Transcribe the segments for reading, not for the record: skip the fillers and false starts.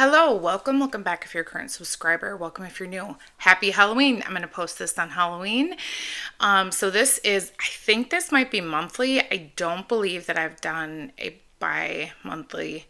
Hello, welcome back if you're a current subscriber. Welcome if you're new. Happy Halloween. I'm going to post this on Halloween. So this is, I think this might be monthly. I don't believe that I've done a bi-monthly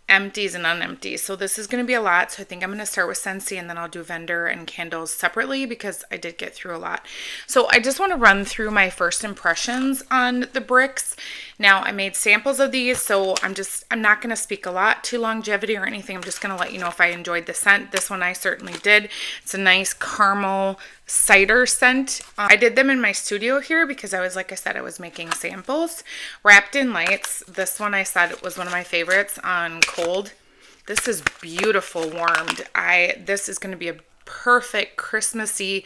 empties and un-empties. So this is going to be a lot. So I think I'm going to start with Scentsy and then I'll do vendor and candles separately because I did get through a lot. So I just want to run through my first impressions on the bricks. Now I made samples of these, so I'm not going to speak a lot to longevity or anything. I'm just going to let you know if I enjoyed the scent. This one I certainly did. It's a nice caramel cider scent. I did them in my studio here because like I said, I was making samples. Wrapped in Lights. This one I said it was one of my favorites on cold. This is beautiful warmed. This is going to be a perfect Christmassy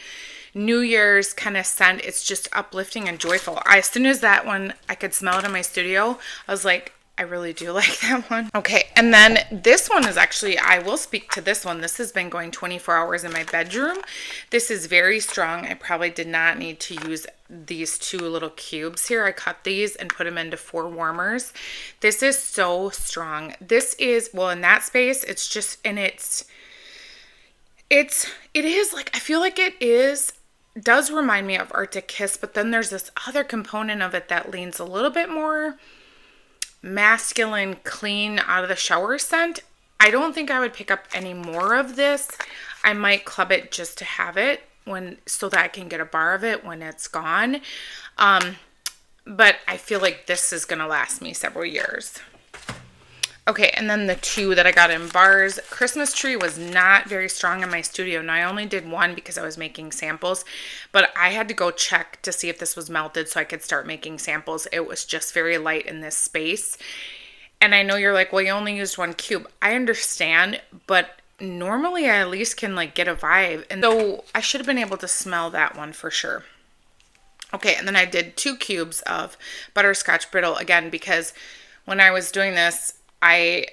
New Year's kind of scent. It's just uplifting and joyful. As soon as that one, I could smell it in my studio, I was like, I really do like that one. Okay, and then this one is actually, I will speak to this one. This has been going 24 hours in my bedroom. This is very strong. I probably did not need to use these two little cubes here. I cut these and put them into 4 warmers. This is so strong. This is, well, in that space, it's just, and it is like, I feel like does remind me of Arctic Kiss, but then there's this other component of it that leans a little bit more masculine, clean, out of the shower scent. I don't think I would pick up any more of this. I might club it just to have it so that I can get a bar of it when it's gone. But I feel like this is going to last me several years. Okay, and then the 2 that I got in bars. Christmas Tree was not very strong in my studio, and I only did 1 because I was making samples, but I had to go check to see if this was melted so I could start making samples. It was just very light in this space, and I know you're like, well, you only used 1 cube. I understand, but normally I at least can like get a vibe, and so I should have been able to smell that one for sure. Okay, and then I did 2 cubes of Butterscotch Brittle, again, because when I was doing this, the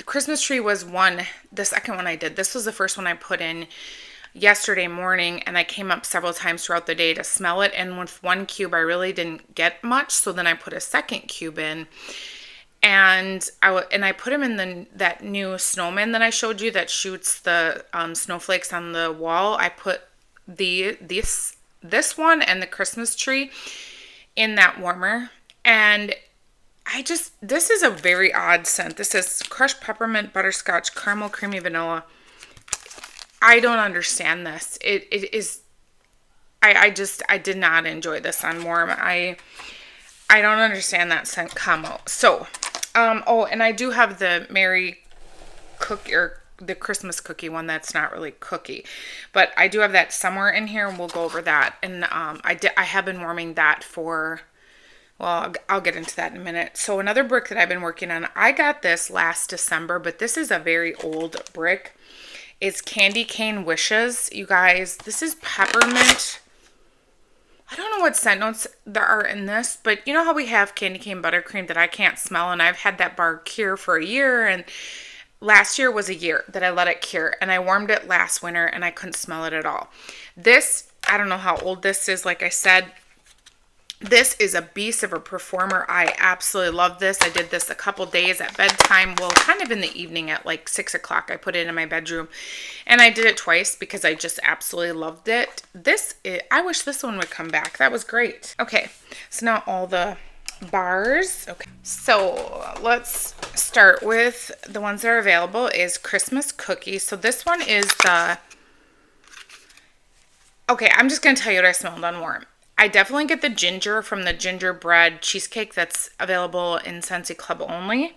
Christmas Tree was the second one I did. This was the first one I put in yesterday morning, and I came up several times throughout the day to smell it. And with 1 cube, I really didn't get much. So then I put a second cube in, and I put him in that new snowman that I showed you that shoots the snowflakes on the wall. I put this one and the Christmas Tree in that warmer, and this is a very odd scent. This is crushed peppermint, butterscotch, caramel, creamy vanilla. I don't understand this. It is, I did not enjoy this on warm. I don't understand that scent combo. So, and I do have the Merry Cookie, or the Christmas cookie one that's not really cookie. But I do have that somewhere in here, and we'll go over that. And I have been warming that for... Well, I'll get into that in a minute. So another brick that I've been working on, I got this last December, but this is a very old brick. It's Candy Cane Wishes. You guys, this is peppermint. I don't know what scent notes there are in this, but you know how we have candy cane buttercream that I can't smell, and I've had that bar cure for a year, and last year was a year that I let it cure, and I warmed it last winter, and I couldn't smell it at all. This, I don't know how old this is, like I said. This is a beast of a performer. I absolutely love this. I did this a couple days at bedtime. Well, kind of in the evening at like 6 o'clock. I put it in my bedroom. And I did it twice because I just absolutely loved it. I wish this one would come back. That was great. Okay, so now all the bars. Okay, so let's start with the ones that are available is Christmas Cookies. So this one is okay, I'm just going to tell you what I smelled on warm. I definitely get the ginger from the gingerbread cheesecake that's available in Scentsy Club only.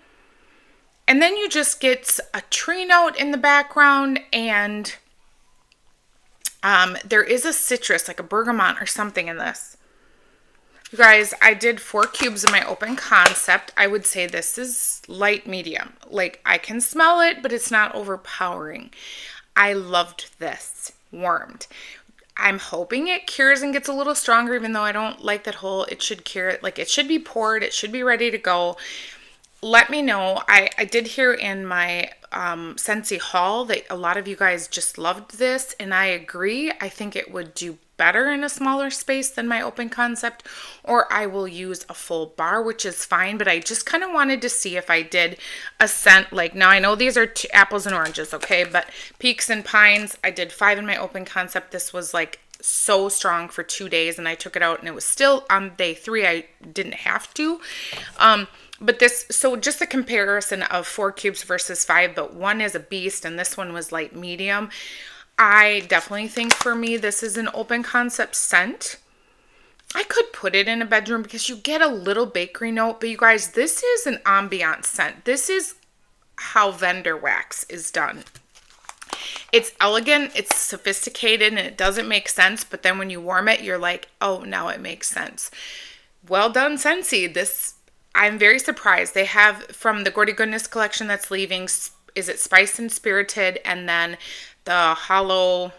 And then you just get a tree note in the background, and there is a citrus, like a bergamot or something in this. You guys, I did 4 cubes in my open concept. I would say this is light medium. Like, I can smell it, but it's not overpowering. I loved this warmed. I'm hoping it cures and gets a little stronger, even though I don't like that whole it should cure it. Like, it should be poured. It should be ready to go. Let me know. I did hear in my Scentsy haul that a lot of you guys just loved this, and I agree. I think it would do better in a smaller space than my open concept, or I will use a full bar, which is fine. But I just kind of wanted to see if I did a scent, like, now I know these are apples and oranges, okay, but Peaks and Pines, I did 5 in my open concept. This was like so strong for 2 days, and I took it out and it was still on day 3. I didn't have to. But this, so just a comparison of 4 cubes versus 5, but one is a beast and this one was light medium. I definitely think for me, this is an open concept scent. I could put it in a bedroom because you get a little bakery note, but you guys, this is an ambiance scent. This is how vendor wax is done. It's elegant, it's sophisticated, and it doesn't make sense, but then when you warm it, you're like, oh, now it makes sense. Well done, Scentsy. This, I'm very surprised. They have from the Gordy Goodness collection that's leaving, is it Spiced and Spirited, and then the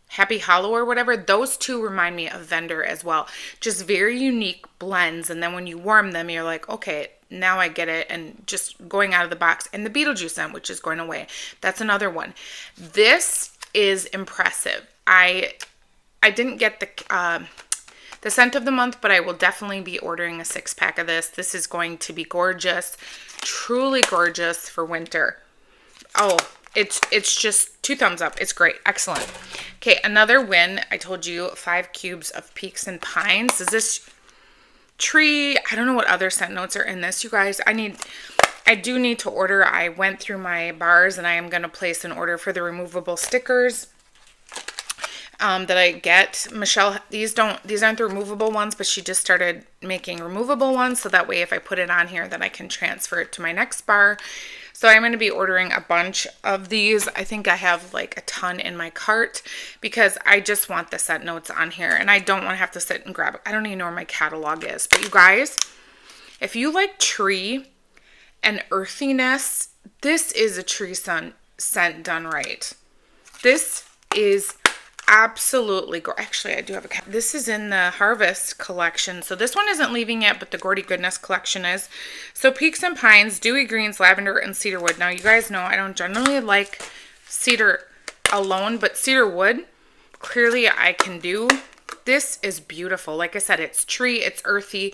Happy Hollow or whatever. Those two remind me of Vendor as well. Just very unique blends, and then when you warm them, you're like, okay, now I get it, and just going out of the box. And the Beetlejuice scent, which is going away. That's another one. This is impressive. I didn't get the scent of the month, but I will definitely be ordering a 6-pack of this. This is going to be gorgeous, truly gorgeous for winter. Oh, it's just 2 thumbs up. It's great. Excellent. Okay, another win. I told you 5 cubes of Peaks and Pines. Is this tree? I don't know what other scent notes are in this, you guys. I do need to order. I went through my bars and I am going to place an order for the removable stickers that I get. Michelle, these aren't the removable ones, but she just started making removable ones, so that way if I put it on here, then I can transfer it to my next bar. So I'm going to be ordering a bunch of these. I think I have like a ton in my cart because I just want the scent notes on here, and I don't want to have to sit and grab it. I don't even know where my catalog is. But you guys, if you like tree and earthiness, this is a tree scent done right. This is absolutely actually, I do have a this is in the Harvest collection, so this one isn't leaving yet, but the Gordy Goodness collection is. So Peaks and Pines, Dewy Greens, Lavender, and Cedarwood. Now you guys know I don't generally like cedar alone, but cedarwood clearly I can do. This is beautiful. Like I said, it's tree, it's earthy,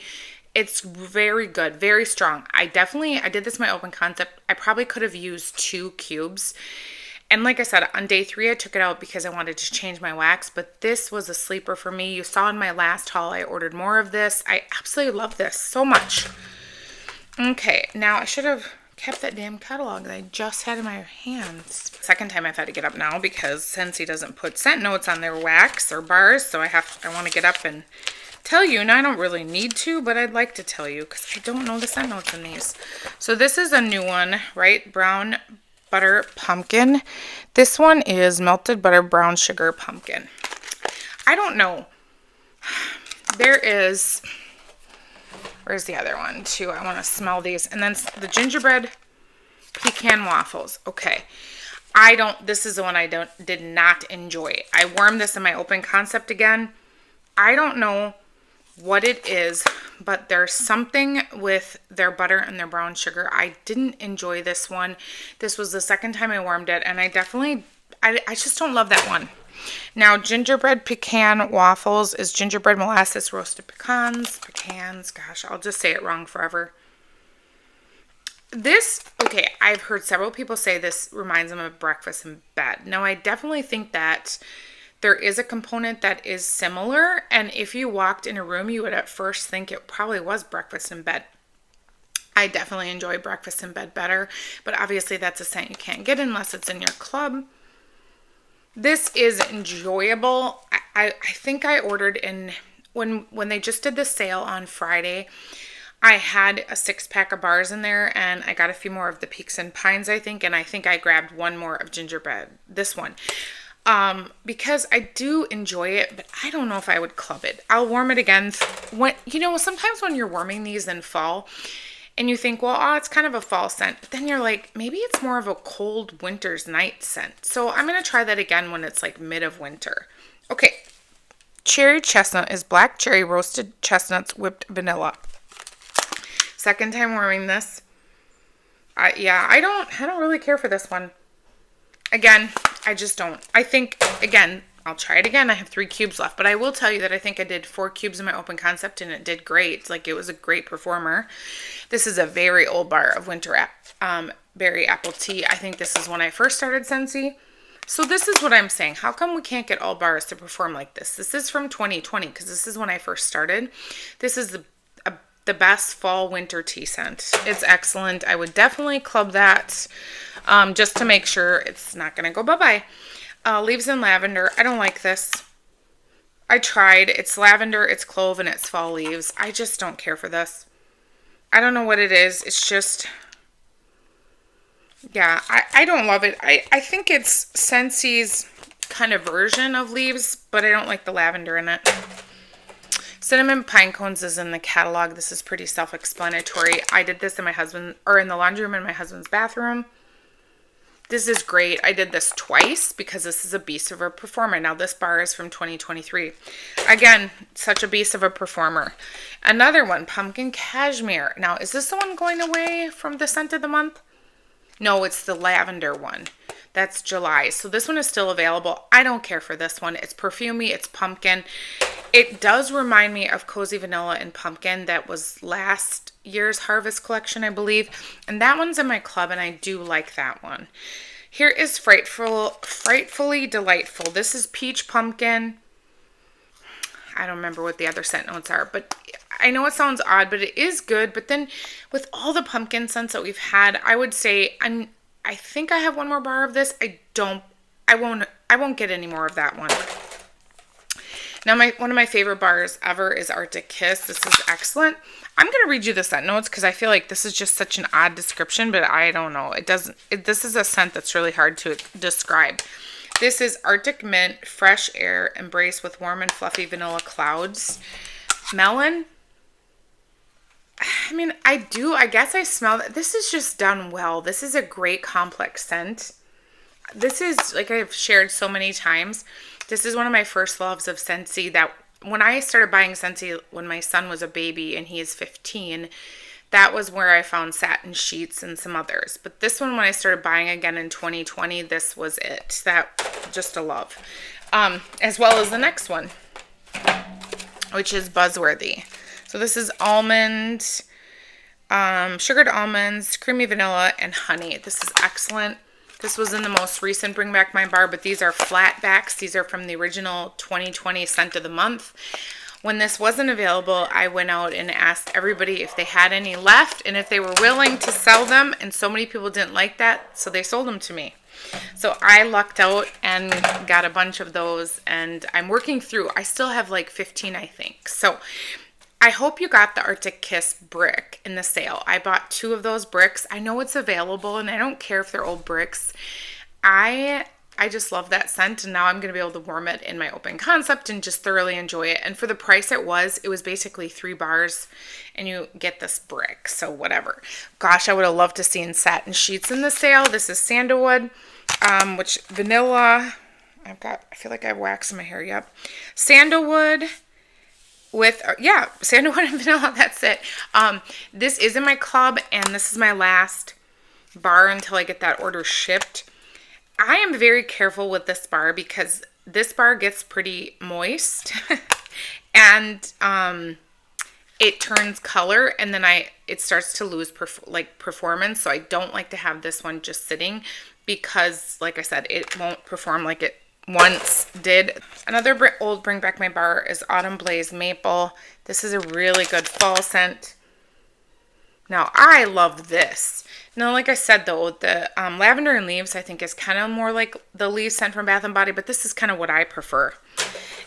it's very good, very strong. I did this in my open concept. I probably could have used 2 cubes. And like I said, on day 3, I took it out because I wanted to change my wax, but this was a sleeper for me. You saw in my last haul, I ordered more of this. I absolutely love this so much. Okay, now I should have kept that damn catalog that I just had in my hands. Second time I've had to get up now because Scentsy doesn't put scent notes on their wax or bars, so I want to get up and tell you. And I don't really need to, but I'd like to tell you because I don't know the scent notes in these. So this is a new one, right? Brown Butter Pumpkin. This one is Melted Butter Brown Sugar Pumpkin. I don't know. Where's the other one too? I want to smell these. And then the Gingerbread Pecan Waffles. Okay. This is the one I did not enjoy. I warmed this in my open concept again. I don't know what it is, but there's something with their butter and their brown sugar. I didn't enjoy this one. This was the second time I warmed it, and I just don't love that one. Now, Gingerbread Pecan Waffles is gingerbread molasses roasted pecans, gosh, I'll just say it wrong forever. Okay, I've heard several people say this reminds them of breakfast in bed. Now, I definitely think that there is a component that is similar, and if you walked in a room, you would at first think it probably was breakfast in bed. I definitely enjoy breakfast in bed better, but obviously that's a scent you can't get unless it's in your club. This is enjoyable. I think I ordered when they just did the sale on Friday, I had a 6-pack of bars in there, and I got a few more of the Peaks and Pines, I think, and I think I grabbed one more of gingerbread, this one. Because I do enjoy it, but I don't know if I would club it. I'll warm it again. Sometimes when you're warming these in fall and you think, well, it's kind of a fall scent, but then you're like, maybe it's more of a cold winter's night scent. So I'm going to try that again when it's like mid of winter. Okay. Cherry chestnut is black cherry roasted chestnuts whipped vanilla. Second time warming this. I don't really care for this one. Again, I just don't. I think, again, I'll try it again. I have 3 cubes left, but I will tell you that I think I did 4 cubes in my open concept and it did great. Like, it was a great performer. This is a very old bar of winter berry apple tea. I think this is when I first started Scentsy. So this is what I'm saying. How come we can't get all bars to perform like this? This is from 2020 because this is when I first started. This is the best fall winter tea scent. It's excellent. I would definitely club that just to make sure it's not going to go bye-bye. Leaves in lavender. I don't like this. I tried. It's lavender, it's clove, and it's fall leaves. I just don't care for this. I don't know what it is. It's just, yeah, I don't love it. I think it's Scentsy's kind of version of leaves, but I don't like the lavender in it. Cinnamon pine cones is in the catalog. This is pretty self-explanatory. I did this in in the laundry room in my husband's bathroom. This is great. I did this twice because this is a beast of a performer. Now this bar is from 2023. Again, such a beast of a performer. Another one, pumpkin cashmere. Now, is this the one going away from the scent of the month? No, it's the lavender one. That's July. So this one is still available. I don't care for this one. It's perfumey. It's pumpkin. It does remind me of Cozy Vanilla and Pumpkin. That was last year's Harvest collection, I believe. And that one's in my club, and I do like that one. Here is Frightfully Delightful. This is peach pumpkin. I don't remember what the other scent notes are, but I know it sounds odd, but it is good. But then with all the pumpkin scents that we've had, I would say I think I have one more bar of this. I won't get any more of that one. Now, one of my favorite bars ever is Arctic Kiss. This is excellent. I'm going to read you the scent notes because I feel like this is just such an odd description, but I don't know. This is a scent that's really hard to describe. This is Arctic Mint, fresh air, embraced with warm and fluffy vanilla clouds. Melon. I mean, I guess I smell that. This is just done well. This is a great complex scent. This is, like I've shared so many times, this is one of my first loves of Scentsy. That when I started buying Scentsy when my son was a baby and he is 15, that was where I found Satin Sheets and some others. But this one, when I started buying again in 2020, this was it. That, just a love. As well as the next one, which is Buzzworthy. So this is almond, sugared almonds, creamy vanilla, and honey. This is excellent. This was in the most recent Bring Back My Bar, but these are flat backs. These are from the original 2020 Scent of the Month. When this wasn't available, I went out and asked everybody if they had any left and if they were willing to sell them, and so many people didn't like that, so they sold them to me. So I lucked out and got a bunch of those, and I'm working through. I still have like 15, I think. So I hope you got the Arctic Kiss brick in the sale. I bought 2 of those bricks. I know it's available, and I don't care if they're old bricks. I just love that scent, and now I'm going to be able to warm it in my open concept and just thoroughly enjoy it. And for the price it was basically 3 bars, and you get this brick. So whatever. Gosh, I would have loved to seen Satin Sheets in the sale. This is Sandalwood, which vanilla. I feel like I have wax in my hair. Yep. Sandalwood. Sandalwood and vanilla, that's it. This is in my club, and this is my last bar until I get that order shipped. I am very careful with this bar because this bar gets pretty moist and it turns color, and then it starts to lose performance. So I don't like to have this one just sitting because, like I said, it won't perform like it once did. Another old Bring Back My Bar is Autumn Blaze Maple. This is a really good fall scent. Now, I love this. Now, like I said, though, the lavender and leaves, I think, is kind of more like the leaf scent from Bath & Body, but this is kind of what I prefer.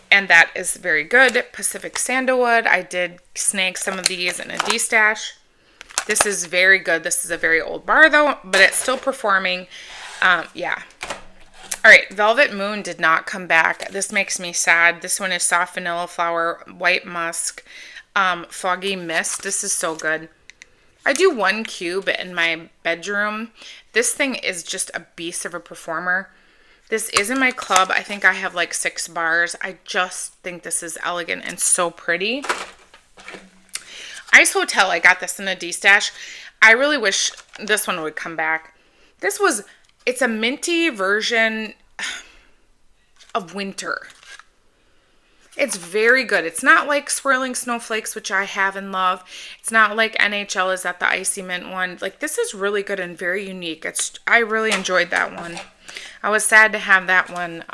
And that is very good. Pacific Sandalwood. I did snag some of these in a D-stash. This is very good. This is a very old bar, though, but it's still performing. Yeah. All right, Velvet Moon did not come back. This makes me sad. This one is Soft Vanilla Flower, White Musk, Foggy Mist. This is so good. I do 1 cube in my bedroom. This thing is just a beast of a performer. This is in my club. I think I have like 6 bars. I just think this is elegant and so pretty. Ice Hotel, I got this in a D-stash. I really wish this one would come back. It's a minty version. of winter. It's very good. It's not like Swirling Snowflakes, which I have and love. It's not like NHL is at the Icy Mint one. Like, this is really good and very unique. I really enjoyed that one. I was sad to have that one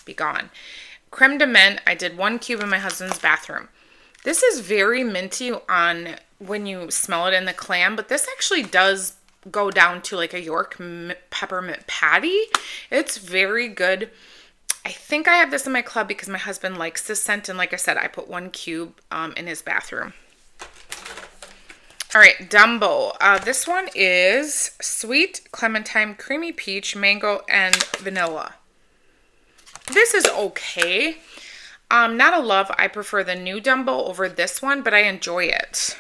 be gone. Creme de Mint, I did 1 cube in my husband's bathroom. This is very minty on when you smell it in the clam, but this actually does go down to like a York peppermint patty. It's very good. I think I have this in my club because my husband likes this scent, and like I said, I put 1 cube in his bathroom. All right, Dumbo. This one is sweet clementine, creamy peach, mango, and vanilla. This is okay. Not a love. I prefer the new Dumbo over this one, but I enjoy it.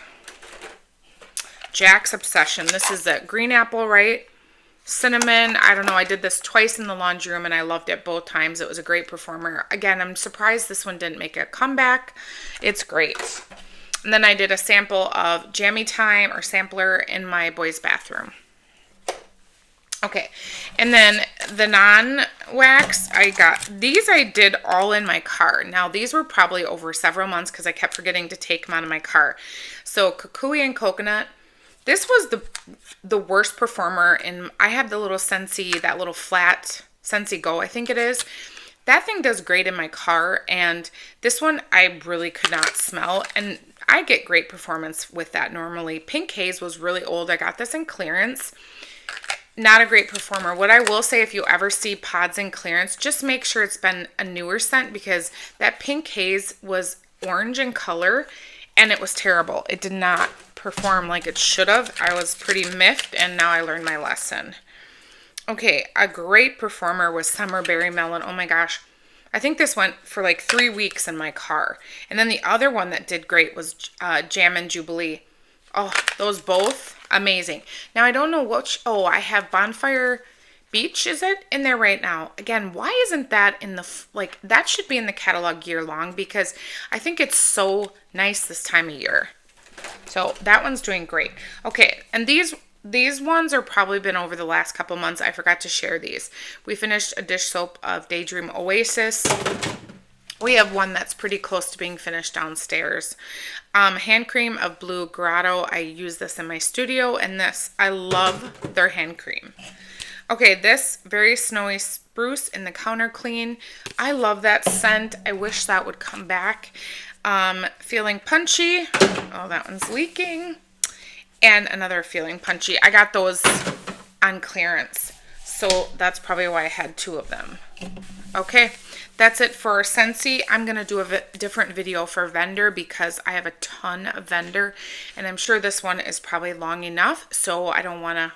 Jack's Obsession. This is the green apple, right? Cinnamon. I don't know. I did this twice in the laundry room and I loved it both times. It was a great performer. Again, I'm surprised this one didn't make a comeback. It's great. And then I did a sample of Jammy Time or sampler in my boys' bathroom. Okay, and then the non-wax, I did all in my car. Now, these were probably over several months because I kept forgetting to take them out of my car. So, Kukui and Coconut, this was the worst performer. And I have the little Scentsy, that little flat Scentsy Go, I think it is. That thing does great in my car, and this one I really could not smell, and I get great performance with that normally. Pink Haze was really old. I got this in clearance. Not a great performer. What I will say, if you ever see pods in clearance, just make sure it's been a newer scent, because that Pink Haze was orange in color and it was terrible. It did not perform like it should have. I was pretty miffed, and now I learned my lesson. Okay, a great performer was Summer Berry Melon. Oh my gosh. I think this went for like 3 weeks in my car. And then the other one that did great was Jam and Jubilee. Oh, those both amazing. Now I don't know which. Oh, I have Bonfire Beach. Is it in there right now? Again, why isn't that in the like? That should be in the catalog year long, because I think it's so nice this time of year. So that one's doing great. Okay, and these ones are probably been over the last couple months. I forgot to share these. We finished a dish soap of Daydream Oasis. We have one that's pretty close to being finished downstairs. Hand cream of Blue Grotto. I use this in my studio, and this, I love their hand cream. Okay, this Very Snowy Spruce in the Counter Clean. I love that scent. I wish that would come back. Feeling Punchy. Oh, that one's leaking. And another Feeling Punchy. I got those on clearance, so that's probably why I had 2 of them. Okay, that's it for Scentsy. I'm going to do a different video for vendor, because I have a ton of vendor, and I'm sure this one is probably long enough, so I don't want to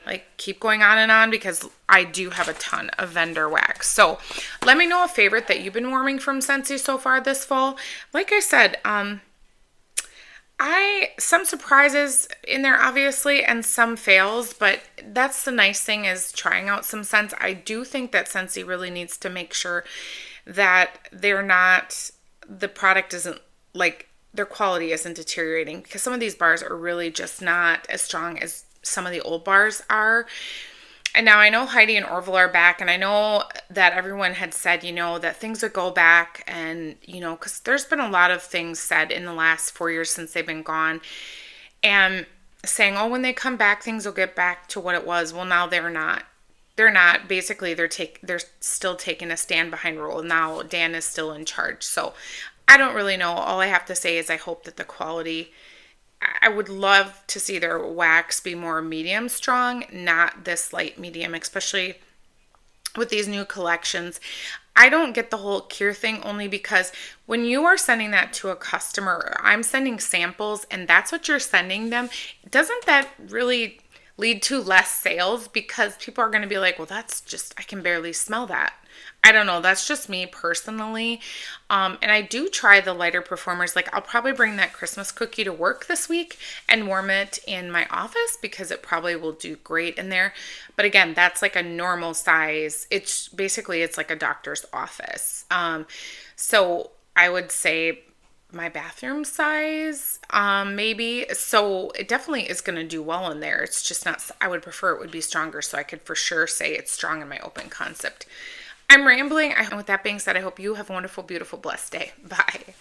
like keep going on and on, because I do have a ton of vendor wax. So let me know a favorite that you've been warming from Scentsy so far this fall. Like I said, some surprises in there obviously, and some fails, but that's the nice thing, is trying out some scents. I do think that Scentsy really needs to make sure that the product isn't like, their quality isn't deteriorating, because some of these bars are really just not as strong as some of the old bars are. And now I know Heidi and Orville are back, and I know that everyone had said, that things would go back, and, because there's been a lot of things said in the last 4 years since they've been gone, and saying, oh, when they come back, things will get back to what it was. Well, now they're not. They're not. Basically, they're still taking a stand behind rule. Now Dan is still in charge. So I don't really know. All I have to say is I hope that the quality, I would love to see their wax be more medium strong, not this light medium, especially with these new collections. I don't get the whole cure thing, only because when you are sending that to a customer, or I'm sending samples and that's what you're sending them, doesn't that really lead to less sales? Because people are going to be like, well, that's just, I can barely smell that. I don't know. That's just me personally. And I do try the lighter performers. Like, I'll probably bring that Christmas cookie to work this week and warm it in my office, because it probably will do great in there. But again, that's like a normal size. It's like a doctor's office. So I would say my bathroom size, maybe. So it definitely is going to do well in there. It's just not, I would prefer it would be stronger, so I could for sure say it's strong in my open concept. I'm rambling. And with that being said, I hope you have a wonderful, beautiful, blessed day. Bye.